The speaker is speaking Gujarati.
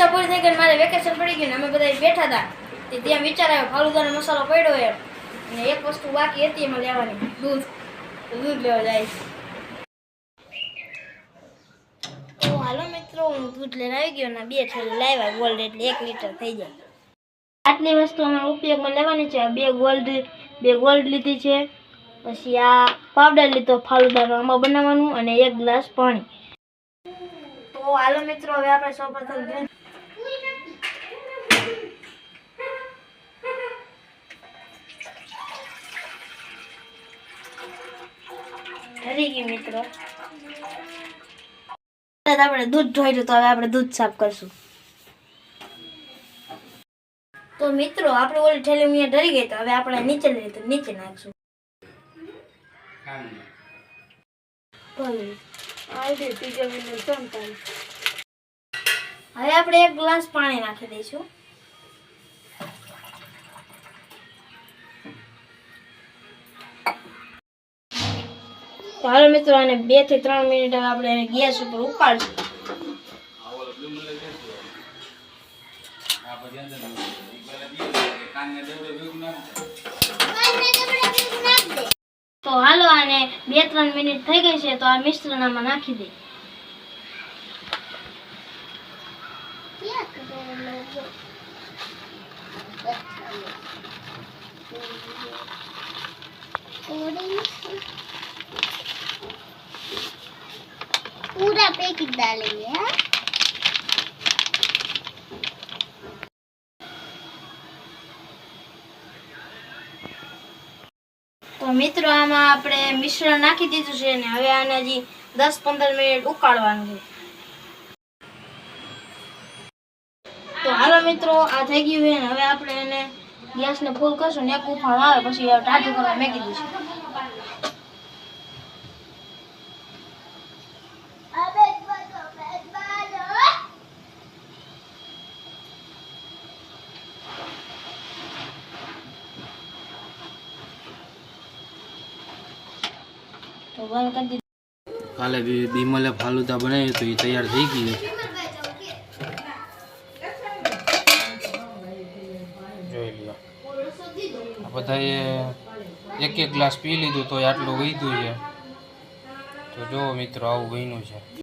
પરીક્ષા પૂરી થઈ ગઈ, મારે વેકેશન પડી ગયું ને અમે બધા બેઠા હતા. તે ત્યાં વિચાર આવ્યો ફાલુદાનો મસાલો પડ્યો એમ, અને એક વસ્તુ બાકી હતી એમાં લેવાની, દૂધ. તો દૂધ લેવા જાય. તો હાલો મિત્રો, હું દૂધ લઈને આવી ગયો ને 2 થેલી લાવ્યા ગોલ્ડ, એટલે 1 લીટર થઈ જાય. આટલી વસ્તુ અમારે ઉપયોગમાં લેવાની છે. 2 ગોલ્ડ લીધી છે, પછી આ પાવડર લીધો ફાલુદાનો આમાં બનાવવાનું, અને 1 ગ્લાસ પાણી. તો હાલો મિત્રો, હવે આપણે સૌપ્રથમ દૂધ ઠરી ગયું મિત્રો. આપણે દૂધ ધોઈ, તો હવે આપણે દૂધ સાફ કરશું. તો મિત્રો, આપણે ઓલી થેલી અહીંયા ઢરી ગઈ, તો હવે આપણે નીચે લઈએ, તો નીચે નાખશું. હવે આપણે 1 ગ્લાસ પાણી નાખી દઈશું. તો હાલો મિત્રો, આને 2 થી 3 મિનિટ આપણે ગેસ ઉપર ઉકાળશું. તો હાલો, આને 2-3 મિનિટ થઈ ગઈ છે, તો આ મિશ્રણ આમાં નાખી દે. पूरा पैकेट डालेंगे हाँ? તો મિત્રો, આમાં આપણે મિશ્રણ નાખી દીધું છે, ને હવે આને હજી 10-15 મિનિટ ઉકાળવાનું છે. તો હાલો મિત્રો, આ થઈ ગયું છે, ને હવે આપણે એને ગેસને ફૂલ કરશું, ને 1 ઉફાળો આવે પછી ટાઢું કરવા મેકી દઈશું. તો બંધ કરી દીધું. કાલે બીમલે ફાલુદા બનાવ્યું તો એ તૈયાર થઈ ગયું. જોઈ લો, આ બધાએ 1 ગ્લાસ પી લીધું તો આટલું વધ્યું છે. તો જો મિત્રો, આવું બન્યું છે.